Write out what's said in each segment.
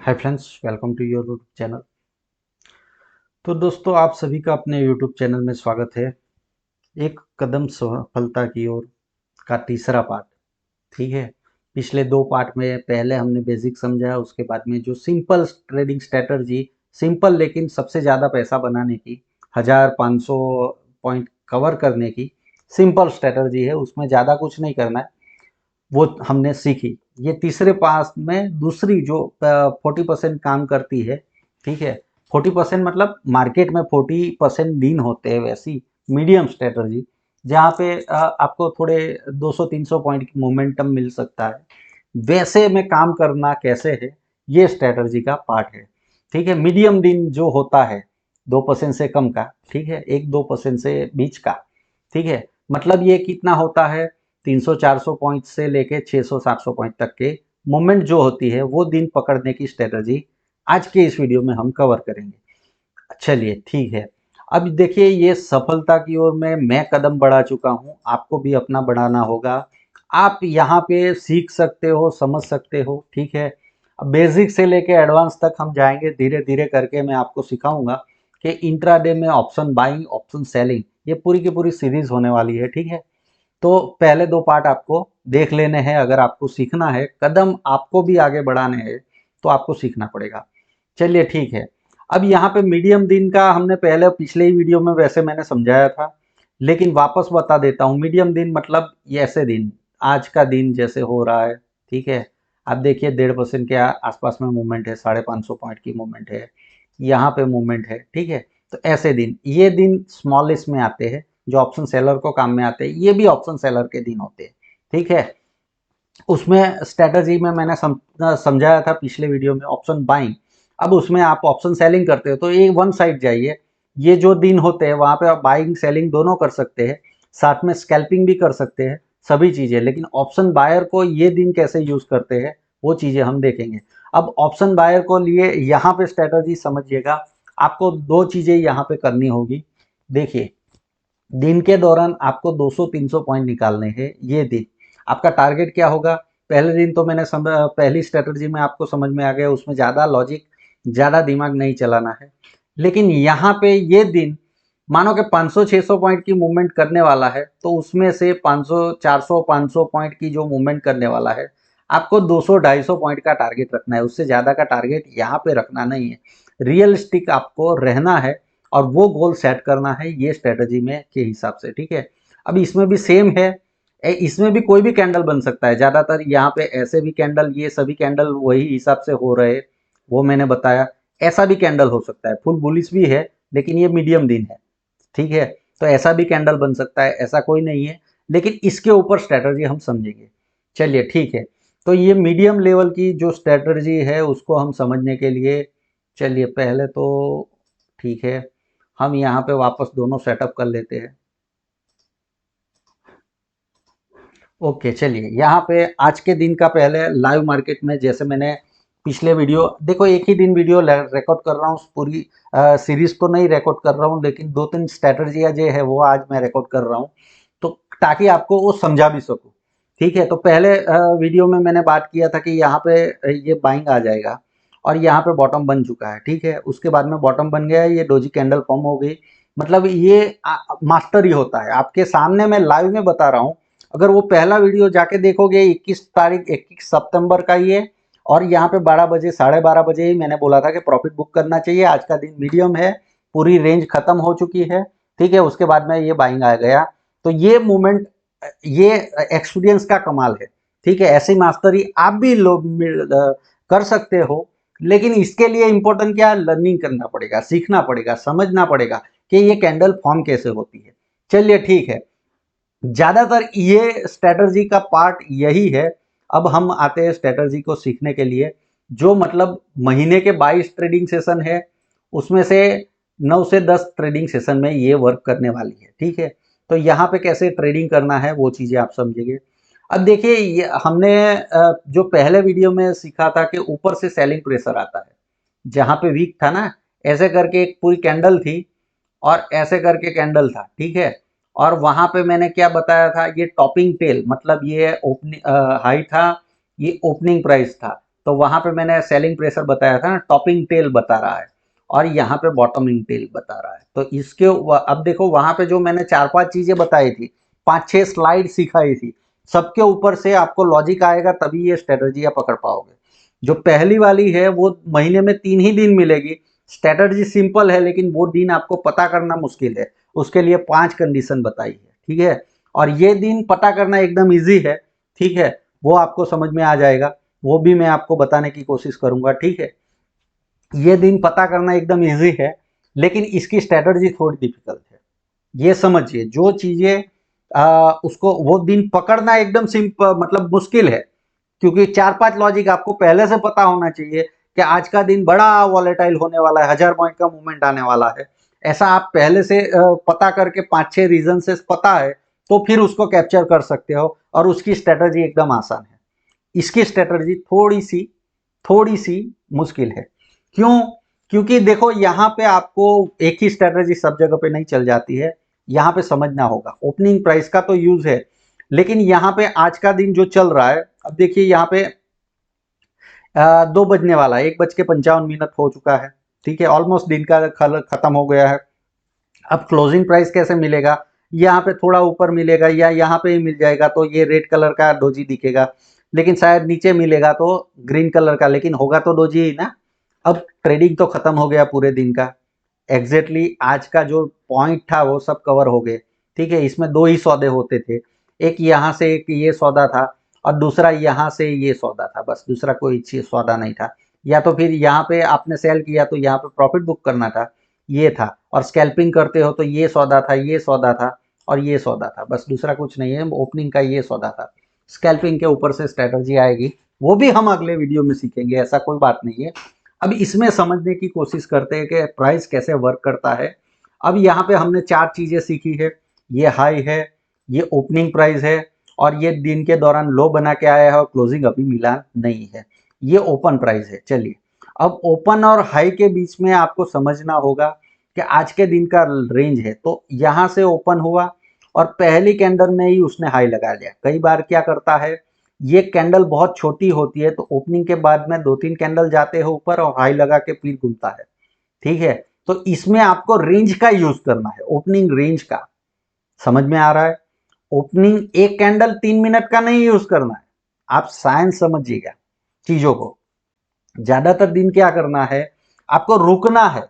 Hi friends, welcome to your YouTube channel. तो दोस्तों, आप सभी का अपने यूट्यूब चैनल में स्वागत है। एक कदम सफलता की ओर का तीसरा पार्ट। ठीक है। पिछले दो पार्ट में पहले हमने बेसिक समझा, उसके बाद में जो सिंपल ट्रेडिंग स्ट्रेटजी, सिंपल लेकिन सबसे ज़्यादा पैसा बनाने की, 1500 पॉइंट कवर करने की सिंपल स्ट्रेटजी है, उसमें ज़्यादा कुछ नहीं करना है, वो हमने सीखी। ये तीसरे पास में दूसरी जो 40% काम करती है। ठीक है। 40% मतलब मार्केट में 40% दिन होते हैं, वैसी मीडियम स्ट्रेटजी जहाँ पे आपको थोड़े 200-300 पॉइंट की मोमेंटम मिल सकता है, वैसे में काम करना कैसे है, ये स्ट्रेटजी का पार्ट है। ठीक है। मीडियम दिन जो होता है 2% से कम का, ठीक है, 1-2% से बीच का। ठीक है। मतलब ये कितना होता है, 300-400 पॉइंट से लेके 600-700 पॉइंट तक के मूवमेंट जो होती है, वो दिन पकड़ने की स्ट्रेटजी आज के इस वीडियो में हम कवर करेंगे। चलिए ठीक है। अब देखिए, ये सफलता की ओर में मैं कदम बढ़ा चुका हूँ, आपको भी अपना बढ़ाना होगा। आप यहाँ पे सीख सकते हो, समझ सकते हो। ठीक है। अब बेसिक से लेके एडवांस तक हम जाएंगे, धीरे धीरे करके मैं आपको सिखाऊंगा कि इंट्राडे में ऑप्शन बाइंग, ऑप्शन सेलिंग, ये पूरी की पूरी सीरीज होने वाली है। ठीक है। तो पहले दो पार्ट आपको देख लेने हैं। अगर आपको सीखना है, कदम आपको भी आगे बढ़ाने हैं, तो आपको सीखना पड़ेगा। चलिए ठीक है। अब यहाँ पे मीडियम दिन का हमने पहले पिछले ही वीडियो में वैसे मैंने समझाया था, लेकिन वापस बता देता हूँ। मीडियम दिन मतलब ये ऐसे दिन, आज का दिन जैसे हो रहा है। ठीक है। आप देखिए 1.5% के आसपास में मूवमेंट है, 550 पॉइंट की मूवमेंट है, यहाँ पे मूवमेंट है। ठीक है। तो ऐसे दिन, ये दिन स्मॉलेस्ट में आते हैं, जो ऑप्शन सेलर को काम में आते हैं। ये भी ऑप्शन सेलर के दिन होते हैं। ठीक है। उसमें स्ट्रेटजी में मैंने समझाया था पिछले वीडियो में ऑप्शन बाइंग। अब उसमें आप ऑप्शन सेलिंग करते हो तो एक वन साइड जाइए। ये जो दिन होते हैं वहां पे आप बाइंग सेलिंग दोनों कर सकते हैं, साथ में स्कैल्पिंग भी कर सकते हैं, सभी चीजें। लेकिन ऑप्शन बायर को ये दिन कैसे यूज करते हैं, वो चीजें हम देखेंगे। अब ऑप्शन बायर को लिए यहाँ पे स्ट्रेटजी समझिएगा। आपको दो चीजें यहाँ पे करनी होगी। देखिए, दिन के दौरान आपको 200-300 पॉइंट निकालने हैं। ये दिन आपका टारगेट क्या होगा। पहले दिन तो मैंने पहली स्ट्रेटजी में आपको समझ में आ गया, उसमें ज़्यादा लॉजिक, ज़्यादा दिमाग नहीं चलाना है। लेकिन यहाँ पे ये दिन मानो कि 500-600 पॉइंट की मूवमेंट करने वाला है, तो उसमें से 500-400-500 पॉइंट की जो मूवमेंट करने वाला है, आपको 200-250 पॉइंट का टारगेट रखना है। उससे ज़्यादा का टारगेट यहाँ पे रखना नहीं है। रियलिस्टिक आपको रहना है और वो गोल सेट करना है, ये स्ट्रेटजी में के हिसाब से। ठीक है। अब इसमें भी सेम है। इसमें भी कोई भी कैंडल बन सकता है। ज़्यादातर यहाँ पे ऐसे भी कैंडल, ये सभी कैंडल वही हिसाब से हो रहे, वो मैंने बताया। ऐसा भी कैंडल हो सकता है, फुल बुलिश भी है, लेकिन ये मीडियम दिन है। ठीक है। तो ऐसा भी कैंडल बन सकता है, ऐसा कोई नहीं है। लेकिन इसके ऊपर स्ट्रेटजी हम समझेंगे। चलिए ठीक है। तो ये मीडियम लेवल की जो स्ट्रेटजी है, उसको हम समझने के लिए, चलिए पहले तो ठीक है, हम यहाँ पे वापस दोनों सेटअप कर लेते हैं। ओके, चलिए यहाँ पे आज के दिन का पहले लाइव मार्केट में, जैसे मैंने पिछले वीडियो, देखो एक ही दिन वीडियो रिकॉर्ड कर रहा हूँ, पूरी सीरीज तो नहीं रिकॉर्ड कर रहा हूँ, लेकिन 2-3 स्ट्रेटजियाँ जो है वो आज मैं रिकॉर्ड कर रहा हूँ, तो ताकि आपको वो समझा भी सकूँ। ठीक है। तो पहले वीडियो में मैंने बात किया था कि यहाँ पे ये बाइंग आ जाएगा और यहाँ पे बॉटम बन चुका है। ठीक है। उसके बाद में बॉटम बन गया है, ये डोजी कैंडल फॉर्म हो गई। मतलब ये मास्टर ही होता है, आपके सामने मैं लाइव में बता रहा हूँ। अगर वो पहला वीडियो जाके देखोगे, 21 सितंबर का ये, और यहाँ पे 12 बजे, 12:30 बजे ही मैंने बोला था कि प्रॉफिट बुक करना चाहिए, आज का दिन मीडियम है, पूरी रेंज खत्म हो चुकी है। ठीक है। उसके बाद में ये बाइंग आ गया। तो ये मूवमेंट, ये एक्सपीरियंस का कमाल है। ठीक है। ऐसी मास्टरी आप भी लोग कर सकते हो, लेकिन इसके लिए इंपॉर्टेंट क्या है, लर्निंग करना पड़ेगा, सीखना पड़ेगा, समझना पड़ेगा कि ये कैंडल फॉर्म कैसे होती है। चलिए ठीक है। ज्यादातर ये स्ट्रेटजी का पार्ट यही है। अब हम आते हैं स्ट्रेटजी को सीखने के लिए, जो मतलब महीने के 22 ट्रेडिंग सेशन है, उसमें से 9 से 10 ट्रेडिंग सेशन में ये वर्क करने वाली है। ठीक है। तो यहाँ पे कैसे ट्रेडिंग करना है वो चीजें आप समझेंगे। अब देखिए, हमने जो पहले वीडियो में सीखा था कि ऊपर से सेलिंग प्रेशर आता है, जहां पे वीक था ना, ऐसे करके एक पूरी कैंडल थी और ऐसे करके कैंडल था। ठीक है। और वहां पे मैंने क्या बताया था, ये टॉपिंग टेल, मतलब ये ओपनिंग हाई था, ये ओपनिंग प्राइस था। तो वहां पे मैंने सेलिंग प्रेशर बताया था ना, टॉपिंग टेल बता रहा है और यहाँ पे बॉटमिंग टेल बता रहा है। तो इसके अब देखो वहां पे जो मैंने 4-5 चीजें बताई थी, 5-6 स्लाइड सिखाई थी, सबके ऊपर से आपको लॉजिक आएगा तभी ये स्ट्रेटजी आप पकड़ पाओगे। जो पहली वाली है वो महीने में 3 ही दिन मिलेगी। स्ट्रेटजी सिंपल है लेकिन वो दिन आपको पता करना मुश्किल है, उसके लिए 5 कंडीशन बताई है, ठीक है। और ये दिन पता करना एकदम इजी है, ठीक है, वो आपको समझ में आ जाएगा, वो भी मैं आपको बताने की कोशिश करूंगा, ठीक है। ये दिन पता करना एकदम इजी है लेकिन इसकी स्ट्रेटजी थोड़ी डिफिकल्ट है। ये समझिए जो चीजें उसको वो दिन पकड़ना एकदम सिंपल मतलब मुश्किल है, क्योंकि 4-5 लॉजिक आपको पहले से पता होना चाहिए कि आज का दिन बड़ा वॉलेटाइल होने वाला है, 1000 पॉइंट का मूवमेंट आने वाला है। ऐसा आप पहले से पता करके 5-6 रीजन से पता है तो फिर उसको कैप्चर कर सकते हो और उसकी स्ट्रेटजी एकदम आसान है। इसकी स्ट्रेटजी थोड़ी सी मुश्किल है। क्यों? क्योंकि देखो यहाँ पे आपको एक ही स्ट्रेटजी सब जगह पे नहीं चल जाती है, यहाँ पे समझना होगा। ओपनिंग प्राइस का तो यूज है लेकिन यहाँ पे आज का दिन जो चल रहा है, अब देखिए यहाँ पे 2 बजने वाला है, 1:55 हो चुका है, ठीक है, ऑलमोस्ट दिन का खत्म हो गया है। अब क्लोजिंग प्राइस कैसे मिलेगा? यहाँ पे थोड़ा ऊपर मिलेगा या यहाँ पे ही मिल जाएगा तो ये रेड कलर का डोजी दिखेगा, लेकिन शायद नीचे मिलेगा तो ग्रीन कलर का, लेकिन होगा तो डोजी ही ना। अब ट्रेडिंग तो खत्म हो गया पूरे दिन का, एग्जैक्टली आज का जो पॉइंट था वो सब कवर हो गए, ठीक है। इसमें 2 ही सौदे होते थे, एक यहाँ से एक ये सौदा था और दूसरा यहाँ से ये सौदा था, बस दूसरा कोई चीज सौदा नहीं था। या तो फिर यहाँ पे आपने सेल किया तो यहाँ पे प्रॉफिट बुक करना था, ये था। और स्कैल्पिंग करते हो तो ये सौदा था, ये सौदा था और ये सौदा था, बस दूसरा कुछ नहीं है। ओपनिंग का ये सौदा था। स्कैल्पिंग के ऊपर से स्ट्रेटजी आएगी, वो भी हम अगले वीडियो में सीखेंगे, ऐसा कोई बात नहीं है। अब इसमें समझने की कोशिश करते हैं कि प्राइस कैसे वर्क करता है। अब यहाँ पे हमने 4 चीजें सीखी है, ये हाई है, ये ओपनिंग प्राइस है और ये दिन के दौरान लो बना के आया है और क्लोजिंग अभी मिला नहीं है, ये ओपन प्राइस है। चलिए अब ओपन और हाई के बीच में आपको समझना होगा कि आज के दिन का रेंज है, तो यहाँ से ओपन हुआ और पहली कैंडल में ही उसने हाई लगा लिया। कई बार क्या करता है, ये कैंडल बहुत छोटी होती है तो ओपनिंग के बाद में 2-3 कैंडल जाते हैं ऊपर और हाई लगा के फिर घूमता है, ठीक है। तो इसमें आपको रेंज का यूज करना है, ओपनिंग रेंज का, समझ में आ रहा है। ओपनिंग एक कैंडल 3 मिनट का नहीं यूज करना है, आप साइंस समझिएगा चीजों को। ज्यादातर दिन क्या करना है, आपको रुकना है,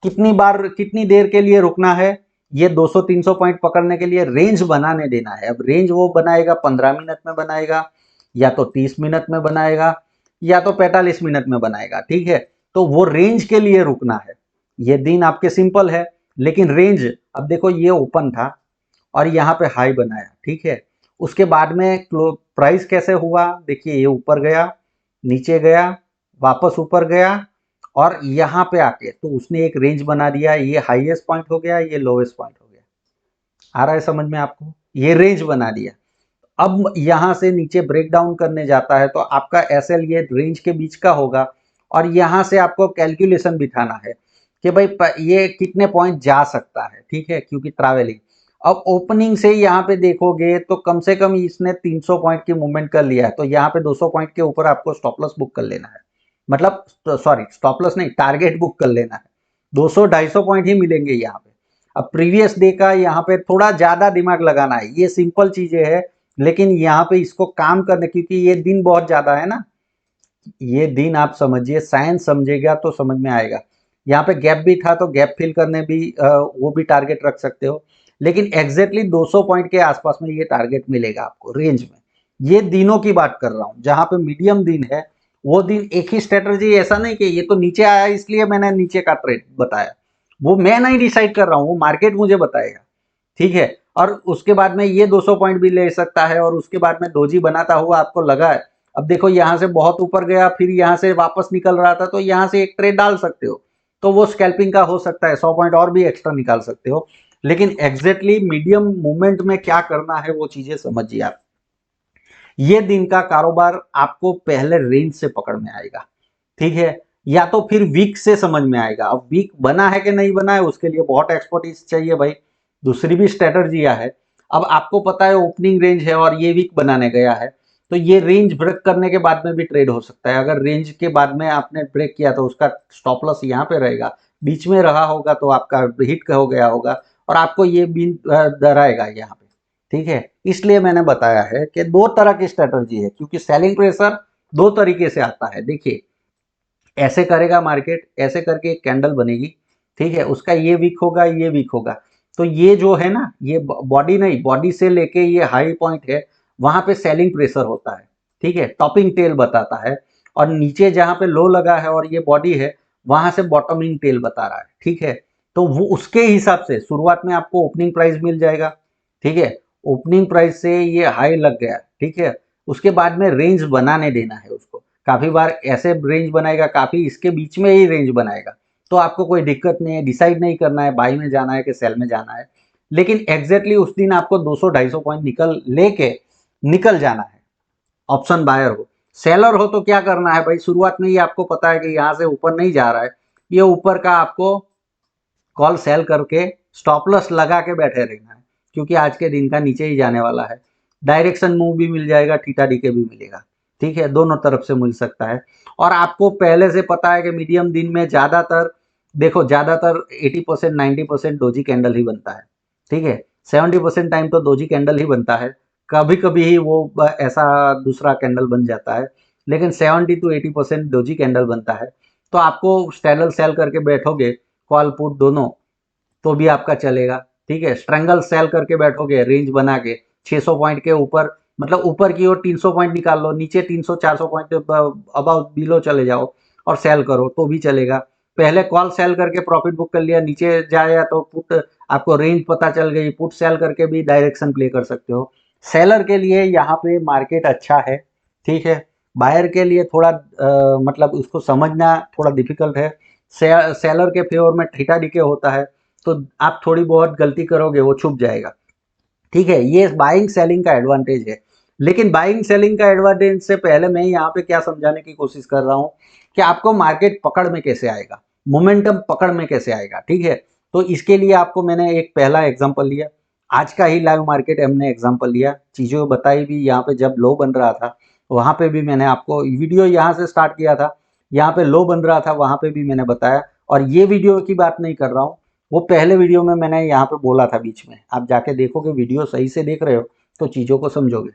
कितनी बार कितनी देर के लिए रुकना है, ये 200-300 पॉइंट पकड़ने के लिए रेंज बनाने देना है। अब रेंज वो बनाएगा 15 मिनट में बनाएगा या तो 30 मिनट में बनाएगा या तो 45 मिनट में बनाएगा, ठीक है। तो वो रेंज के लिए रुकना है। ये दिन आपके सिंपल है लेकिन रेंज, अब देखो ये ओपन था और यहाँ पे हाई बनाया, ठीक है। उसके बाद में प्राइस कैसे हुआ, देखिए ये ऊपर गया, नीचे गया, वापस ऊपर गया और यहाँ पे आके तो उसने एक रेंज बना दिया, ये हाईएस्ट पॉइंट हो गया, ये लोएस्ट पॉइंट हो गया। आ रहा है समझ में आपको, ये रेंज बना दिया। अब यहाँ से नीचे ब्रेक डाउन करने जाता है तो आपका एसएल ये रेंज के बीच का होगा और यहाँ से आपको कैलकुलेशन बिठाना है कि भाई ये कितने पॉइंट जा सकता है, ठीक है, क्योंकि ट्रैवलिंग। अब ओपनिंग से यहाँ पे देखोगे तो कम से कम इसने 300 पॉइंट की मूवमेंट कर लिया है, तो यहाँ पे 200 पॉइंट के ऊपर आपको स्टॉप लॉस बुक कर लेना है, मतलब सॉरी स्टॉप लॉस नहीं, टारगेट बुक कर लेना है। 200-250 पॉइंट ही मिलेंगे यहाँ पे। अब प्रीवियस डे का यहाँ पे थोड़ा ज्यादा दिमाग लगाना है, ये सिंपल चीजें है लेकिन यहाँ पे इसको काम करने, क्योंकि ये दिन बहुत ज्यादा है ना, ये दिन आप समझिए, साइंस समझेगा तो समझ में आएगा। यहाँ पे गैप भी था तो गैप फिल करने भी वो भी टारगेट रख सकते हो, लेकिन एग्जैक्टली 200 पॉइंट के आसपास में ये टारगेट मिलेगा आपको रेंज में। ये दिनों की बात कर रहा हूँ, जहां पे मीडियम दिन है वो दिन एक ही स्ट्रेटजी, ऐसा नहीं कि ये तो नीचे आया इसलिए मैंने नीचे का ट्रेड बताया, वो मैं नहीं डिसाइड कर रहा हूँ, वो मार्केट मुझे बताएगा, ठीक है। और उसके बाद में ये 200 पॉइंट भी ले सकता है और उसके बाद में डोजी बनाता हुआ आपको लगा है। अब देखो यहाँ से बहुत ऊपर गया, फिर यहाँ से वापस निकल रहा था तो यहाँ से एक ट्रेड डाल सकते हो, तो वो स्कैल्पिंग का हो सकता है, 100 पॉइंट और भी एक्स्ट्रा निकाल सकते हो। लेकिन एग्जैक्टली मीडियम मूवमेंट में क्या करना है वो चीजें समझिए आप। ये दिन का कारोबार आपको पहले रेंज से पकड़ में आएगा, ठीक है, या तो फिर वीक से समझ में आएगा। अब वीक बना है कि नहीं बना है उसके लिए बहुत एक्सपर्टीज चाहिए भाई, दूसरी भी स्ट्रेटर्जियां है। अब आपको पता है ओपनिंग रेंज है और ये वीक बनाने गया है, तो ये रेंज ब्रेक करने के बाद में भी ट्रेड हो सकता है। अगर रेंज के बाद में आपने ब्रेक किया तो उसका स्टॉप लॉस यहाँ पे रहेगा, बीच में रहा होगा तो आपका हिट हो गया होगा और आपको ये भी डराएगा यहाँ पे, ठीक है। इसलिए मैंने बताया है कि दो तरह की स्ट्रेटजी है, क्योंकि सेलिंग प्रेशर दो तरीके से आता है। देखिए, ऐसे करेगा मार्केट, ऐसे करके एक कैंडल बनेगी, ठीक है, उसका ये वीक होगा, ये वीक होगा, तो ये जो है ना, ये बॉडी नहीं, बॉडी से लेके ये हाई पॉइंट है, वहां पे सेलिंग प्रेशर होता है, ठीक है, टॉपिंग टेल बताता है। और नीचे जहां पे लो लगा है और ये बॉडी है, वहां से बॉटमिंग टेल बता रहा है, ठीक है। तो वो उसके हिसाब से शुरुआत में आपको ओपनिंग प्राइस मिल जाएगा, ठीक है। ओपनिंग प्राइस से ये हाई लग गया, ठीक है, उसके बाद में रेंज बनाने देना है उसको। काफी बार ऐसे रेंज बनाएगा, काफी इसके बीच में ही रेंज बनाएगा, तो आपको कोई दिक्कत नहीं है, डिसाइड नहीं करना है बाई में जाना है कि सेल में जाना है। लेकिन एग्जैक्टली उस दिन आपको 200-250 पॉइंट निकल जाना है। ऑप्शन बायर हो, सेलर हो तो क्या करना है भाई, शुरुआत में ही आपको पता है कि यहाँ से ऊपर नहीं जा रहा है, ये ऊपर का आपको कॉल सेल करके स्टॉप लॉस लगा के बैठे रहना है, क्योंकि आज के दिन का नीचे ही जाने वाला है। डायरेक्शन मूव भी मिल जाएगा, थीटा डीके भी मिलेगा, ठीक है, दोनों तरफ से मिल सकता है। और आपको पहले से पता है कि मीडियम दिन में ज्यादातर, देखो ज्यादातर 80% 90% डोजी कैंडल ही बनता है, ठीक है। 70% टाइम तो डोजी कैंडल ही बनता है, कभी कभी ही वो ऐसा दूसरा कैंडल बन जाता है, लेकिन 70 to 80% डोजी कैंडल बनता है। तो आपको स्ट्रैडल सेल करके बैठोगे, कॉल पुट दोनों, तो भी आपका चलेगा, ठीक है। स्ट्रैंगल सेल करके बैठोगे रेंज बना के 600 पॉइंट के ऊपर, मतलब ऊपर की ओर 300 पॉइंट निकाल लो, नीचे 300-400 पॉइंट अबाउ बिलो चले जाओ और सेल करो तो भी चलेगा। पहले कॉल सेल करके प्रॉफिट बुक कर लिया, नीचे जाया तो पुट, आपको रेंज पता चल गई, पुट सेल करके भी डायरेक्शन प्ले कर सकते हो। सेलर के लिए यहाँ पे मार्केट अच्छा है, ठीक है। बायर के लिए थोड़ा मतलब उसको समझना थोड़ा डिफिकल्ट है। सेलर के फेवर में थीटा डीके होता है, तो आप थोड़ी बहुत गलती करोगे वो छुप जाएगा, ठीक है। ये बाइंग सेलिंग का एडवांटेज है। लेकिन बाइंग सेलिंग का एडवांटेज से पहले मैं यहाँ पे क्या समझाने की कोशिश कर रहा हूँ कि आपको मार्केट पकड़ में कैसे आएगा, मोमेंटम पकड़ में कैसे आएगा, ठीक है। तो इसके लिए आपको मैंने एक पहला एग्जांपल लिया, आज का ही लाइव मार्केट हमने एग्जांपल लिया, चीज़ों बताई भी। यहाँ पे जब लो बन रहा था वहाँ पे भी मैंने आपको वीडियो यहाँ से स्टार्ट किया था, यहाँ पे लो बन रहा था वहाँ पे भी मैंने बताया। और ये वीडियो की बात नहीं कर रहा हूँ, वो पहले वीडियो में मैंने यहाँ पे बोला था बीच में, आप जाके देखोगे, वीडियो सही से देख रहे हो तो चीज़ों को समझोगे।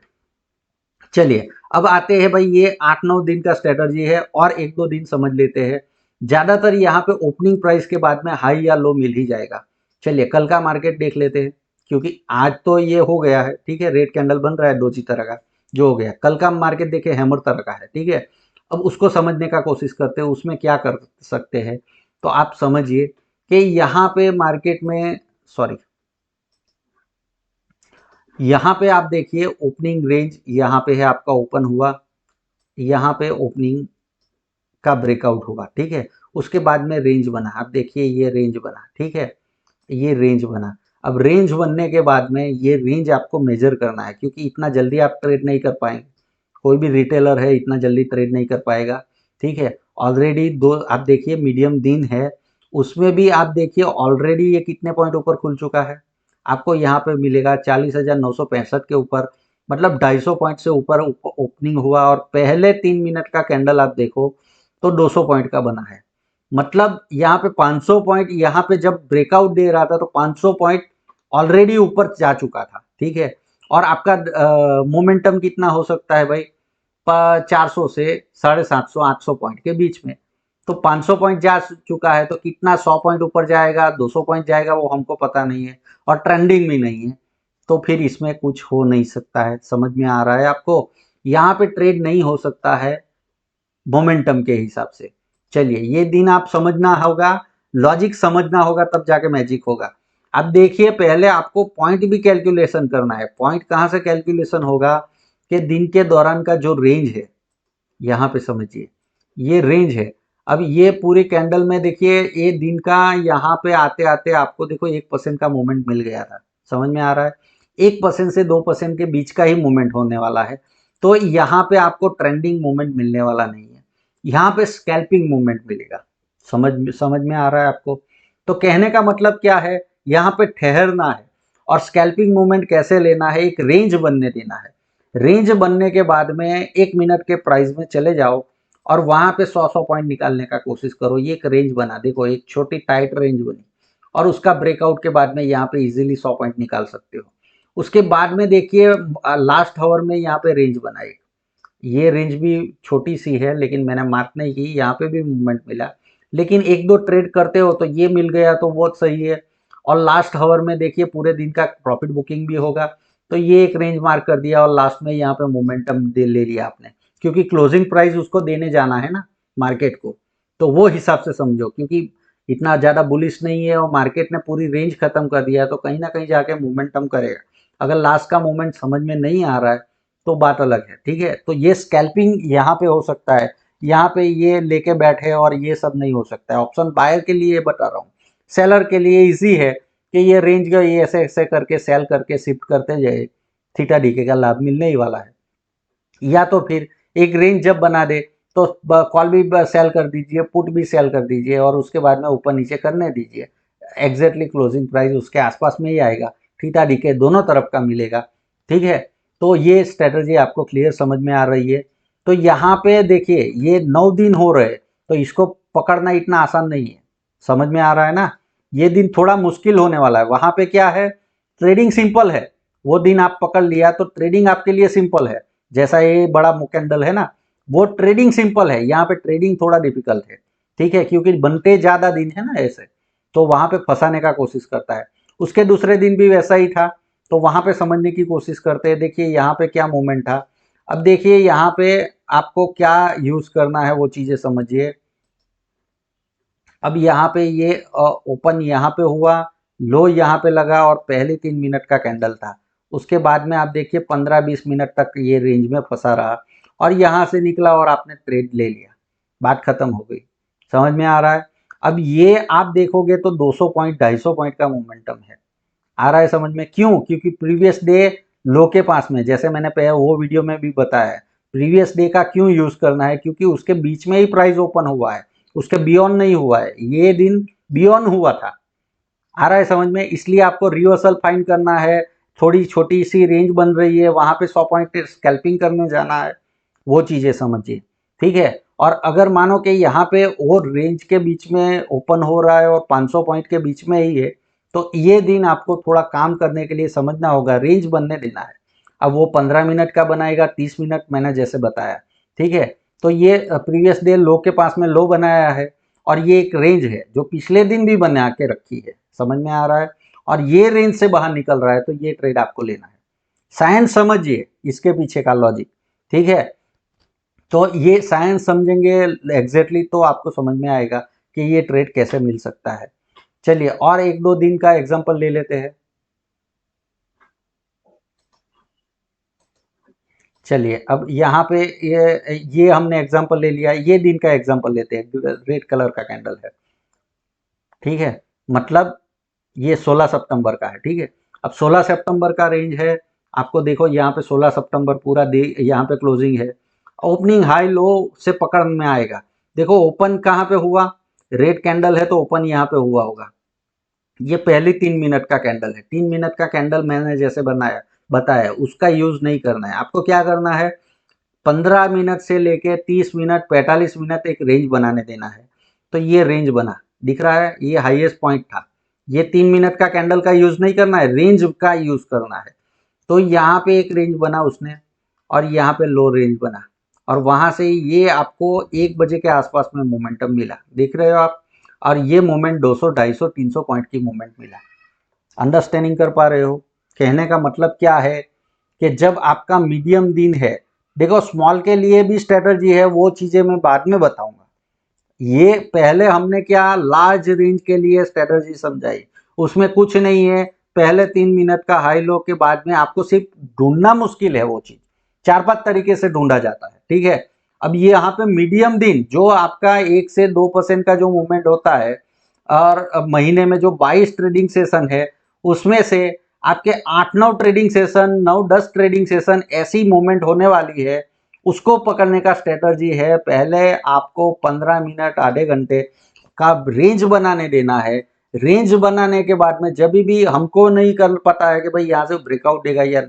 चलिए, अब आते हैं भाई, ये 8-9 दिन का स्ट्रेटजी है और 1-2 दिन समझ लेते हैं। ज़्यादातर यहाँ पे ओपनिंग प्राइस के बाद में हाई या लो मिल ही जाएगा। चलिए कल का मार्केट देख लेते हैं, क्योंकि आज तो ये हो गया है, ठीक है, रेड कैंडल बन रहा है डोजी तरह का, जो हो गया। कल का मार्केट देखिए हैमर तरह का है, ठीक है। अब उसको समझने का कोशिश करते हैं, उसमें क्या कर सकते हैं। तो आप समझिए कि यहाँ पे मार्केट में, सॉरी, यहाँ पे आप देखिए ओपनिंग रेंज यहाँ पे है आपका, ओपन हुआ, यहाँ पे ओपनिंग का ब्रेकआउट होगा, ठीक है। उसके बाद में रेंज बना, आप देखिए ये रेंज बना, ठीक है, ये रेंज बना। अब रेंज बनने के बाद में ये रेंज आपको मेजर करना है, क्योंकि इतना जल्दी आप ट्रेड नहीं कर पाएंगे, कोई भी रिटेलर है इतना जल्दी ट्रेड नहीं कर पाएगा, ठीक है। ऑलरेडी दो, आप देखिए मीडियम दिन है, उसमें भी आप देखिए ऑलरेडी ये कितने पॉइंट ऊपर खुल चुका है, आपको यहाँ पे मिलेगा 40,965 के ऊपर, मतलब 250 पॉइंट से ऊपर ओपनिंग हुआ। और पहले 3 मिनट का कैंडल आप देखो तो 200 पॉइंट का बना है, मतलब यहाँ पे 500 पॉइंट, यहाँ पे जब ब्रेकआउट दे रहा था तो 500 पॉइंट ऑलरेडी ऊपर जा चुका था, ठीक है। और आपका मोमेंटम कितना हो सकता है भाई, 400 से 750 800 पॉइंट के बीच में। तो 500 पॉइंट जा चुका है, तो कितना 100 पॉइंट ऊपर जाएगा, 200 पॉइंट जाएगा, वो हमको पता नहीं है, और ट्रेंडिंग भी नहीं है, तो फिर इसमें कुछ हो नहीं सकता है। समझ में आ रहा है आपको, यहाँ पे ट्रेड नहीं हो सकता है मोमेंटम के हिसाब से। चलिए ये दिन आप समझना होगा, लॉजिक समझना होगा, तब जाके मैजिक होगा। अब देखिए पहले आपको पॉइंट भी कैलकुलेशन करना है। पॉइंट कहाँ से कैलकुलेशन होगा कि दिन के दौरान का जो रेंज है, यहाँ पे समझिए ये रेंज है। अब ये पूरे कैंडल में देखिए, ये दिन का यहाँ पे आते आते आपको देखो 1% का मूवमेंट मिल गया था, समझ में आ रहा है। 1% से 2% के बीच का ही मूवमेंट होने वाला है, तो यहाँ पे आपको ट्रेंडिंग मूवमेंट मिलने वाला नहीं है, यहाँ पे स्कैल्पिंग मूवमेंट मिलेगा। समझ में आ रहा है आपको। तो कहने का मतलब क्या है, यहाँ पे ठहरना है और स्कैल्पिंग मूवमेंट कैसे लेना है, एक रेंज बनने देना है। रेंज बनने के बाद में 1 मिनट के प्राइस में चले जाओ और वहां पे 100 पॉइंट निकालने का कोशिश करो। ये एक रेंज बना, देखो एक छोटी टाइट रेंज बनी और उसका ब्रेकआउट के बाद में यहाँ पे इजीली 100 पॉइंट निकाल सकते हो। उसके बाद में देखिए लास्ट आवर में यहाँ पे रेंज बनाई, ये रेंज भी छोटी सी है लेकिन मैंने मार्क नहीं की, यहाँ पे भी मूवमेंट मिला, लेकिन एक दो ट्रेड करते हो तो ये मिल गया तो बहुत सही है। और लास्ट आवर में देखिए पूरे दिन का प्रॉफिट बुकिंग भी होगा, तो ये एक रेंज मार्क कर दिया और लास्ट में यहाँ पे मोमेंटम ले लिया आपने, क्योंकि क्लोजिंग प्राइस उसको देने जाना है ना मार्केट को, तो वो हिसाब से समझो, क्योंकि इतना ज़्यादा बुलिश नहीं है और मार्केट ने पूरी रेंज खत्म कर दिया है तो कहीं ना कहीं जाके मोमेंटम करेगा। अगर लास्ट का मोमेंट समझ में नहीं आ रहा है तो बात अलग है, ठीक है। तो ये स्कैल्पिंग यहाँ पे हो सकता है, यहाँ पे ये लेके बैठे और ये सब नहीं हो सकता है। ऑप्शन बायर के लिए बता रहा हूँ, सेलर के लिए इजी है कि ये रेंज का ये ऐसे ऐसे करके सेल करके शिफ्ट करते जाए, थीटा डीके का लाभ मिलने ही वाला है। या तो फिर एक रेंज जब बना दे तो कॉल भी सेल कर दीजिए, पुट भी सेल कर दीजिए और उसके बाद में ऊपर नीचे करने दीजिए, एग्जैक्टली क्लोजिंग प्राइस उसके आसपास में ही आएगा, थीटा डीके दोनों तरफ का मिलेगा, ठीक है। तो ये स्ट्रेटजी आपको क्लियर समझ में आ रही है। तो यहाँ पे देखिए ये 9 दिन हो रहे, तो इसको पकड़ना इतना आसान नहीं है, समझ में आ रहा है ना। ये दिन थोड़ा मुश्किल होने वाला है। वहां पे क्या है, ट्रेडिंग सिंपल है, वो दिन आप पकड़ लिया तो ट्रेडिंग आपके लिए सिंपल है। जैसा ये बड़ा कैंडल है ना, वो ट्रेडिंग सिंपल है, यहाँ पे ट्रेडिंग थोड़ा डिफिकल्ट है, ठीक है, क्योंकि बनते ज्यादा दिन है ना ऐसे, तो वहां पे फंसाने का कोशिश करता है। उसके दूसरे दिन भी वैसा ही था, तो वहां पे समझने की कोशिश करते हैं। देखिए यहाँ पे क्या मूवमेंट था, अब देखिए यहाँ पे आपको क्या यूज करना है वो चीजें समझिए। अब यहाँ पे ये ओपन यहाँ पे हुआ, लो यहाँ पे लगा और पहले 3 मिनट का कैंडल था, उसके बाद में आप देखिए 15-20 मिनट तक ये रेंज में फंसा रहा और यहाँ से निकला और आपने ट्रेड ले लिया, बात खत्म हो गई। समझ में आ रहा है। अब ये आप देखोगे तो 200 पॉइंट 250 पॉइंट का मोमेंटम है, आ रहा है समझ में। क्यों? क्योंकि प्रीवियस डे लो के पास में, जैसे मैंने पहले वो वीडियो में भी बताया है, प्रीवियस डे का क्यों यूज करना है, क्योंकि उसके बीच में ही प्राइस ओपन हुआ है, उसके बियॉन्ड नहीं हुआ है, ये दिन बियॉन्ड हुआ था। आ रहा है समझ में, इसलिए आपको रिवर्सल फाइंड करना है। थोड़ी छोटी सी रेंज बन रही है, वहां पे 100 पॉइंट स्कैल्पिंग करने जाना है, वो चीजें समझिए, ठीक है। और अगर मानो कि यहाँ पे और रेंज के बीच में ओपन हो रहा है और 500 पॉइंट के बीच में ही है, तो ये दिन आपको थोड़ा काम करने के लिए समझना होगा, रेंज बनने देना है। अब वो 15 मिनट का बनाएगा, 30 मिनट, मैंने जैसे बताया, ठीक है। तो ये प्रीवियस डे लो के पास में लो बनाया है और ये एक रेंज है जो पिछले दिन भी बना के रखी है, समझ में आ रहा है। और ये रेंज से बाहर निकल रहा है तो ये ट्रेड आपको लेना है। साइंस समझिए इसके पीछे का लॉजिक, ठीक है। तो ये साइंस समझेंगे एग्जैक्टली तो आपको समझ में आएगा कि ये ट्रेड कैसे मिल सकता है। चलिए और एक दो दिन का एग्जांपल ले लेते हैं। चलिए अब यहाँ पे ये हमने एग्जांपल ले लिया, ये दिन का एग्जांपल लेते हैं। रेड कलर का कैंडल है, ठीक है, मतलब ये 16 सितंबर का है, ठीक है। अब 16 सितंबर का रेंज है, आपको देखो यहाँ पे 16 सितंबर पूरा डे यहाँ पे क्लोजिंग है, ओपनिंग हाई लो से पकड़ में आएगा। देखो ओपन कहाँ पे हुआ, रेड कैंडल है तो ओपन यहाँ पे हुआ होगा। ये पहले 3 मिनट का कैंडल है, 3 मिनट का कैंडल मैंने जैसे बनाया बताया उसका यूज नहीं करना है। आपको क्या करना है, 15 मिनट से लेके 30 मिनट 45 मिनट एक रेंज बनाने देना है। तो ये रेंज बना, दिख रहा है, ये हाईएस्ट पॉइंट था। ये 3 मिनट का कैंडल का यूज नहीं करना है, रेंज का यूज करना है। तो यहाँ पे एक रेंज बना उसने और यहाँ पे लो रेंज बना और वहां से ये आपको 1 बजे के आसपास में मोमेंटम मिला, देख रहे हो आप। और ये मोमेंट 200 250 300 पॉइंट की मोमेंट मिला। अंडरस्टैंडिंग कर पा रहे हो, कहने का मतलब क्या है कि जब आपका मीडियम दिन है, देखो स्मॉल के लिए भी स्ट्रेटजी है, वो चीजें मैं बाद में बताऊंगा। ये पहले हमने क्या लार्ज रेंज के लिए स्ट्रेटजी समझाई, उसमें कुछ नहीं है। पहले 3 मिनट का हाई लो के बाद में आपको सिर्फ ढूंढना मुश्किल है, वो चीज 4-5 तरीके से ढूंढा जाता है, ठीक है। अब ये यहाँ पे मीडियम दिन जो आपका 1 से 2% का जो मूवमेंट होता है और महीने में जो 22 ट्रेडिंग सेशन है, उसमें से आपके 8-9 ट्रेडिंग सेशन 9-10 ट्रेडिंग सेशन ऐसी मूवमेंट होने वाली है, उसको पकड़ने का स्ट्रेटजी है। पहले आपको 15 मिनट आधे घंटे का रेंज बनाने देना है। रेंज बनाने के बाद में जब भी हमको नहीं कर पता है कि भाई यहाँ से ब्रेकआउट देगा या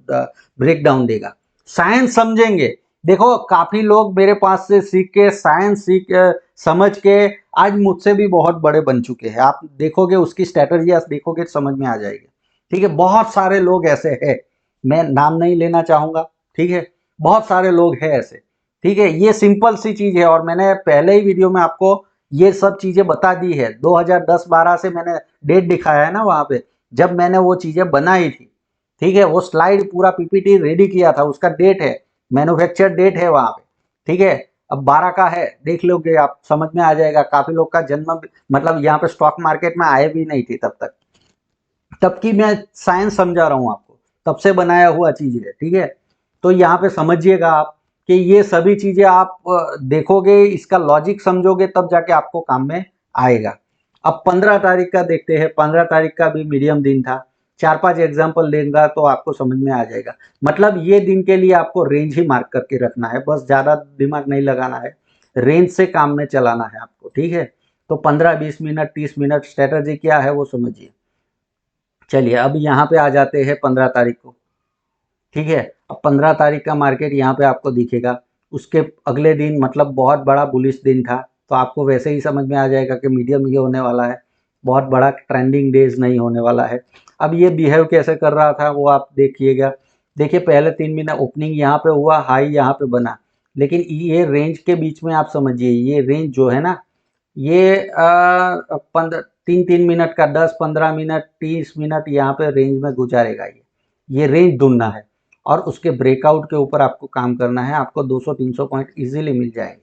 ब्रेक डाउन देगा, साइंस समझेंगे। देखो काफी लोग मेरे पास से सीख के साइंस समझ के आज मुझसे भी बहुत बड़े बन चुके हैं। आप देखोगे उसकी स्ट्रेटजी देखोगे तो समझ में आ जाएगी। ठीक है, बहुत सारे लोग ऐसे हैं, मैं नाम नहीं लेना चाहूंगा। ठीक है, बहुत सारे लोग हैं ऐसे। ठीक है, ये सिंपल सी चीज है और मैंने पहले ही वीडियो में आपको ये सब चीजें बता दी है। 2010-12 से मैंने डेट दिखाया है ना वहां पे, जब मैंने वो चीजें बनाई थी। ठीक है, वो स्लाइड पूरा पीपीटी रेडी किया था, उसका डेट है, मैन्युफैक्चर डेट है वहां पे। ठीक है, अब 12 का है, देख लोगे आप समझ में आ जाएगा। काफी लोग का जन्म मतलब यहाँ पे स्टॉक मार्केट में आए भी नहीं थी तब तक, तब की मैं साइंस समझा रहा हूँ आपको, तब से बनाया हुआ चीज है। ठीक है, तो यहाँ पे समझिएगा आप कि ये सभी चीजें आप देखोगे, इसका लॉजिक समझोगे तब जाके आपको काम में आएगा। अब 15 तारीख का देखते हैं। 15 तारीख का भी मीडियम दिन था। 4-5 एग्जाम्पल देगा तो आपको समझ में आ जाएगा। मतलब ये दिन के लिए आपको रेंज ही मार्क करके रखना है, बस ज्यादा दिमाग नहीं लगाना है, रेंज से काम में चलाना है आपको। ठीक है, तो 15-20 मिनट 30 मिनट स्ट्रेटजी क्या है वो समझिए। चलिए अब यहाँ पे आ जाते हैं 15 तारीख को। ठीक है, अब 15 तारीख का मार्केट यहाँ पे आपको दिखेगा। उसके अगले दिन मतलब बहुत बड़ा बुलिश दिन था, तो आपको वैसे ही समझ में आ जाएगा कि मीडियम ये होने वाला है, बहुत बड़ा ट्रेंडिंग डेज नहीं होने वाला है। अब ये बिहेव कैसे कर रहा था वो आप देखिएगा। देखिए पहले 3 महीना ओपनिंग यहाँ पे हुआ, हाई यहाँ पे बना, लेकिन ये रेंज के बीच में आप समझिए, ये रेंज जो है ना, ये 3-3 मिनट का 10-15 मिनट 30 मिनट यहाँ पे रेंज में गुजारेगा। ये रेंज ढूंढना है और उसके ब्रेकआउट के ऊपर आपको काम करना है। आपको 200-300 पॉइंट इजीली मिल जाएंगे।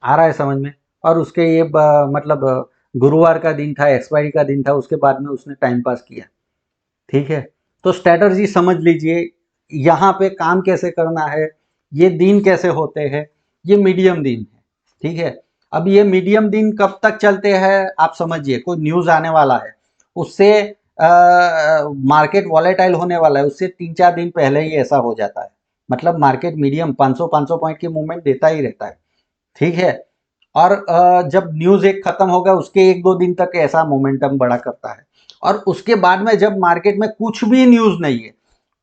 आ रहा है समझ में। और उसके ये मतलब गुरुवार का दिन था, एक्सपायरी का दिन था, उसके बाद में उसने टाइम पास किया। ठीक है, तो स्ट्रैटेजी समझ लीजिए, यहाँ पे काम कैसे करना है, ये दिन कैसे होते हैं। ये मीडियम दिन है। ठीक है, अब ये मीडियम दिन कब तक चलते हैं आप समझिए। कोई न्यूज आने वाला है, उससे मार्केट वॉलेटाइल होने वाला है, उससे 3-4 दिन पहले ही ऐसा हो जाता है। मतलब मार्केट मीडियम 500-500 पॉइंट की मूवमेंट देता ही रहता है। ठीक है, और जब न्यूज एक खत्म होगा उसके 1-2 दिन तक ऐसा मोमेंटम बड़ा करता है। और उसके बाद में जब मार्केट में कुछ भी न्यूज नहीं है,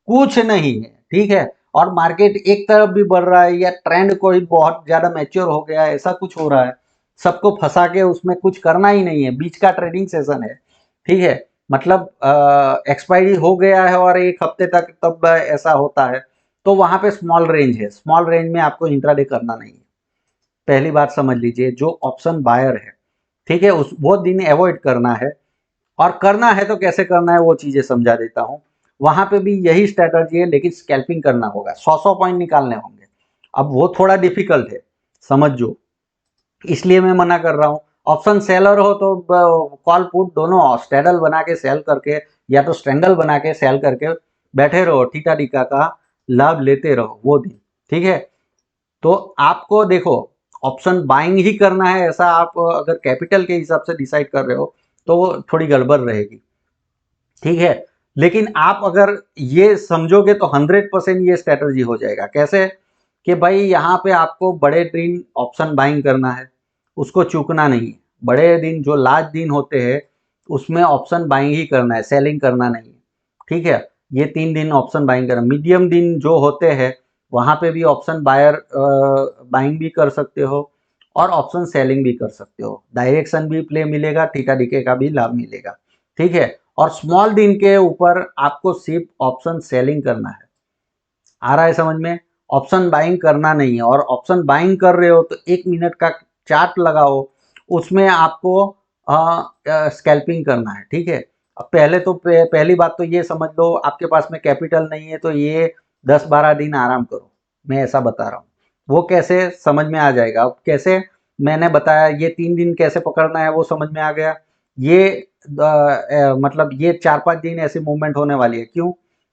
कुछ नहीं है, ठीक है, और मार्केट एक तरफ भी बढ़ रहा है या ट्रेंड कोई बहुत ज्यादा मैच्योर हो गया है, ऐसा कुछ हो रहा है, सबको फंसा के उसमें कुछ करना ही नहीं है, बीच का ट्रेडिंग सेशन है। ठीक है, मतलब एक्सपायरी हो गया है और 1 हफ्ते तक तब ऐसा होता है, तो वहां पे स्मॉल रेंज है। स्मॉल रेंज में आपको इंट्राडे करना नहीं है, पहली बात समझ लीजिए। जो ऑप्शन बायर है, ठीक है, उस वो दिन अवॉइड करना है। और करना है तो कैसे करना है वो चीजें समझा देता हूं। वहां पे भी यही स्ट्रेटजी है, लेकिन स्कैल्पिंग करना होगा, 100-100 पॉइंट निकालने होंगे। अब वो थोड़ा डिफिकल्ट है, समझो, इसलिए मैं मना कर रहा हूं। ऑप्शन सेलर हो तो कॉल पुट दोनों स्ट्रेडल बना के सेल करके या तो स्ट्रेंगल बना के सेल करके बैठे रहो, टीटा टीका का लाभ लेते रहो वो दिन। ठीक है, तो आपको देखो ऑप्शन बाइंग ही करना है, ऐसा आप अगर कैपिटल के हिसाब से डिसाइड कर रहे हो तो वो थोड़ी गड़बड़ रहेगी। ठीक है, लेकिन आप अगर ये समझोगे तो 100% ये स्ट्रेटजी हो जाएगा। कैसे कि भाई यहाँ पे आपको बड़े दिन ऑप्शन बाइंग करना है, उसको चूकना नहीं है। बड़े दिन जो लार्ज दिन होते हैं उसमें ऑप्शन बाइंग ही करना है, सेलिंग करना नहीं है। ठीक है, ये 3 दिन ऑप्शन बाइंग करना। मीडियम दिन जो होते हैं वहां पे भी ऑप्शन बायर बाइंग भी कर सकते हो और ऑप्शन सेलिंग भी कर सकते हो। डायरेक्शन भी प्ले मिलेगा, थीटा डीके का भी लाभ मिलेगा। ठीक है, और स्मॉल दिन के ऊपर आपको सिर्फ ऑप्शन सेलिंग करना है। आ रहा है समझ में, ऑप्शन बाइंग करना नहीं है। और ऑप्शन बाइंग कर रहे हो तो 1 मिनट का चार्ट लगाओ, उसमें आपको स्कैल्पिंग करना है। ठीक है, अब पहले तो पहली बात तो ये समझ लो, आपके पास में कैपिटल नहीं है तो ये 10-12 दिन आराम करो, मैं ऐसा बता रहा हूँ। वो कैसे समझ में आ जाएगा। अब कैसे मैंने बताया, ये 3 दिन कैसे पकड़ना है वो समझ में आ गया। ये मतलब ये 4-5 दिन ऐसी मूवमेंट होने वाली है। क्यों?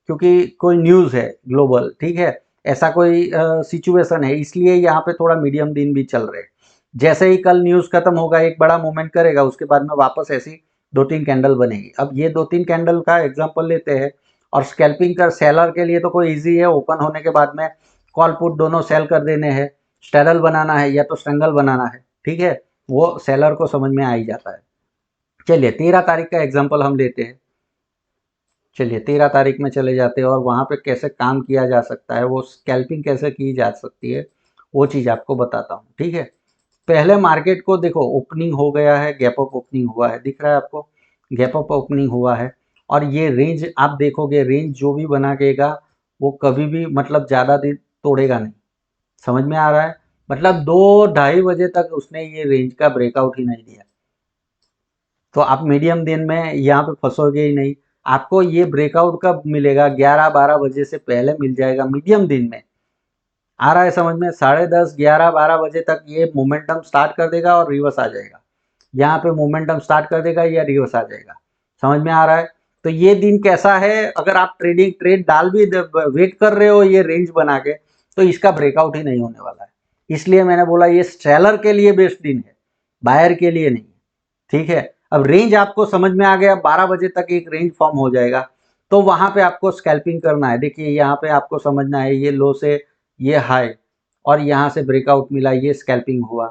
क्योंकि कोई न्यूज़ है ग्लोबल, ठीक है, ऐसा कोई सिचुएशन है, इसलिए यहाँ पे थोड़ा मीडियम दिन भी चल रहे हैं। जैसे ही कल न्यूज़ खत्म होगा एक बड़ा मूवमेंट करेगा, उसके बाद में वापस ऐसी 2-3 कैंडल बनेगी। अब ये 2-3 कैंडल का एग्जांपल लेते हैं। और स्कैल्पिंग कर सेलर के लिए तो कोई इजी है, ओपन होने के बाद में कॉल पुट दोनों सेल कर देने हैं, स्ट्रैडल बनाना है या तो स्ट्रेंगल बनाना है। ठीक है, वो सेलर को समझ में आ ही जाता है। चलिए 13 तारीख का एग्जाम्पल हम लेते हैं। चलिए 13 तारीख में चले जाते हैं और वहाँ पे कैसे काम किया जा सकता है, वो स्कैल्पिंग कैसे की जा सकती है, वो चीज़ आपको बताता हूँ। ठीक है, पहले मार्केट को देखो, ओपनिंग हो गया है, गैप अप ओपनिंग हुआ है, दिख रहा है आपको, गैप अप ओपनिंग हुआ है। और ये रेंज आप देखोगे, रेंज जो भी बनाएगा वो कभी भी मतलब ज़्यादा दिन तोड़ेगा नहीं। समझ में आ रहा है, मतलब 2-2:30 बजे तक उसने ये रेंज का ब्रेकआउट ही नहीं दिया, तो आप मीडियम दिन में यहाँ पे फंसोगे ही नहीं। आपको ये ब्रेकआउट कब मिलेगा, 11-12 बजे से पहले मिल जाएगा मीडियम दिन में। आ रहा है समझ में, 10:30, 11-12 बजे तक ये मोमेंटम स्टार्ट कर देगा और रिवर्स आ जाएगा। यहाँ पे मोमेंटम स्टार्ट कर देगा या रिवर्स आ जाएगा। समझ में आ रहा है, तो ये दिन कैसा है, अगर आप ट्रेड डाल भी वेट कर रहे हो ये रेंज बना के, तो इसका ब्रेकआउट ही नहीं होने वाला है। इसलिए मैंने बोला ये सेलर के लिए बेस्ट दिन है, बायर के लिए नहीं। ठीक है, अब रेंज आपको समझ में आ गया, 12 बजे तक एक रेंज फॉर्म हो जाएगा, तो वहां पे आपको स्कैल्पिंग करना है। देखिए यहाँ पे आपको समझना है, ये लो से ये हाई और यहाँ से ब्रेकआउट मिला, ये स्कैल्पिंग हुआ,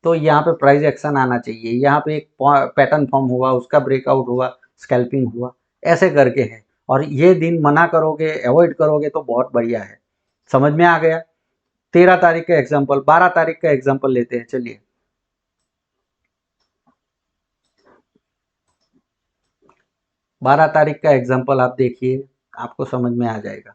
तो यहाँ पे प्राइस एक्शन आना चाहिए। यहाँ पे एक पैटर्न फॉर्म हुआ, उसका ब्रेकआउट हुआ, स्कैल्पिंग हुआ, ऐसे करके है। और ये दिन मना करोगे, अवॉइड करोगे तो बहुत बढ़िया है। समझ में आ गया। 13 तारीख का एग्जाम्पल, 12 तारीख का एग्जाम्पल लेते हैं। चलिए 12 तारीख का एग्जाम्पल आप देखिए, आपको समझ में आ जाएगा।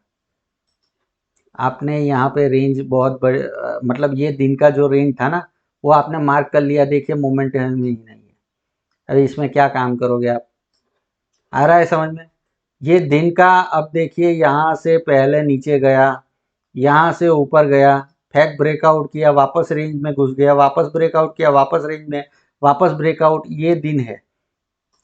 आपने यहाँ पे रेंज बहुत बड़े मतलब ये दिन का जो रेंज था ना, वो आपने मार्क कर लिया। देखिए मोमेंट ही नहीं है। अरे इसमें क्या काम करोगे आप, आ रहा है समझ में। ये दिन का, अब देखिए यहाँ से पहले नीचे गया, यहाँ से ऊपर गया, फैक ब्रेकआउट किया, वापस रेंज में घुस गया, वापस ब्रेकआउट किया, वापस रेंज में, वापस ब्रेकआउट, ये दिन है।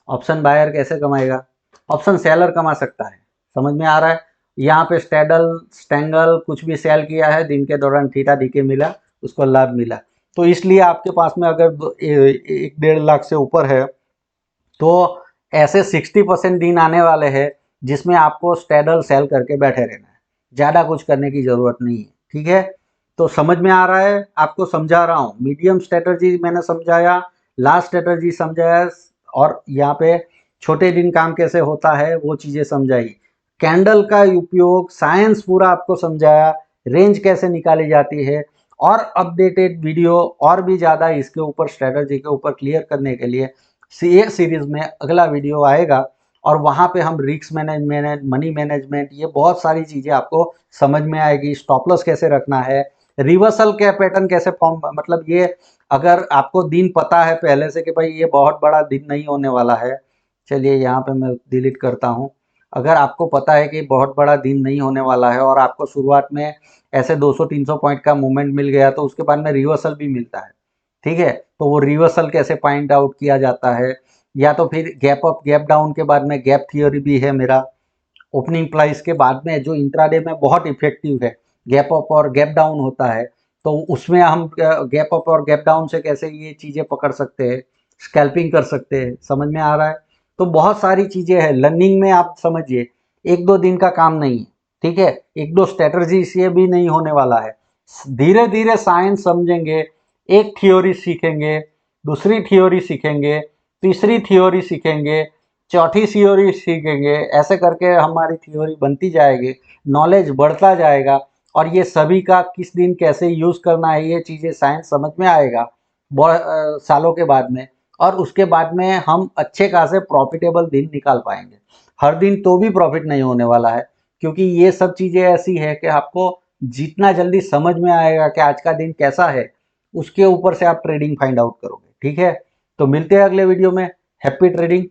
ऑप्शन बायर कैसे कमाएगा, ऑप्शन सेलर कमा सकता है। समझ में आ रहा है। यहाँ पे स्टैंगल कुछ भी सेल किया है, दिन के दौरान थीटा डीके मिला, उसको लाभ मिला। तो इसलिए आपके पास में अगर 1-1.5 लाख से ऊपर है, तो ऐसे 60% दिन आने वाले हैं जिसमें आपको स्टैडल सेल करके बैठे रहना है, ज़्यादा कुछ करने की ज़रूरत नहीं है। ठीक है, तो समझ में आ रहा है, आपको समझा रहा हूँ। मीडियम स्ट्रेटजी मैंने समझाया, लास्ट स्ट्रेटजी समझाया, और यहाँ पे छोटे दिन काम कैसे होता है वो चीज़ें समझाई, कैंडल का उपयोग, साइंस पूरा आपको समझाया, रेंज कैसे निकाली जाती है, और अपडेटेड वीडियो और भी ज़्यादा इसके ऊपर स्ट्रेटजी के ऊपर क्लियर करने के लिए ये सीरीज में अगला वीडियो आएगा। और वहाँ पे हम रिस्क मैनेजमेंट, मनी मैनेजमेंट, ये बहुत सारी चीज़ें आपको समझ में आएगी। स्टॉप लॉस कैसे रखना है, रिवर्सल के पैटर्न कैसे फॉर्म, मतलब ये अगर आपको दिन पता है पहले से कि भाई ये बहुत बड़ा दिन नहीं होने वाला है। चलिए यहाँ पे मैं डिलीट करता हूँ। अगर आपको पता है कि बहुत बड़ा दिन नहीं होने वाला है और आपको शुरुआत में ऐसे 200-300 पॉइंट का मूवमेंट मिल गया, तो उसके बाद में रिवर्सल भी मिलता है। ठीक है, तो वो रिवर्सल कैसे पॉइंट आउट किया जाता है, या तो फिर गैप अप गैप डाउन के बाद में गैप थियोरी भी है मेरा। ओपनिंग प्राइस के बाद में जो इंट्राडे में बहुत इफेक्टिव है, गैप अप और गैप डाउन होता है, तो उसमें हम गैप अप और गैप डाउन से कैसे ये चीज़ें पकड़ सकते हैं, स्कैल्पिंग कर सकते हैं। समझ में आ रहा है, तो बहुत सारी चीज़ें हैं लर्निंग में। आप समझिए 1-2 दिन का काम नहीं है। ठीक है, 1-2 स्ट्रेटजी से भी नहीं होने वाला है। धीरे धीरे साइंस समझेंगे, एक थ्योरी सीखेंगे, दूसरी थ्योरी सीखेंगे, तीसरी थ्योरी सीखेंगे, चौथी थ्योरी सीखेंगे, ऐसे करके हमारी थ्योरी बनती जाएगी, नॉलेज बढ़ता जाएगा। और ये सभी का किस दिन कैसे यूज़ करना है, ये चीज़ें साइंस समझ में आएगा सालों के बाद में। और उसके बाद में हम अच्छे खासे प्रॉफिटेबल दिन निकाल पाएंगे। हर दिन तो भी प्रॉफिट नहीं होने वाला है, क्योंकि ये सब चीज़ें ऐसी है कि आपको जितना जल्दी समझ में आएगा कि आज का दिन कैसा है, उसके ऊपर से आप ट्रेडिंग फाइंड आउट करोगे। ठीक है, तो मिलते हैं अगले वीडियो में। Happy trading.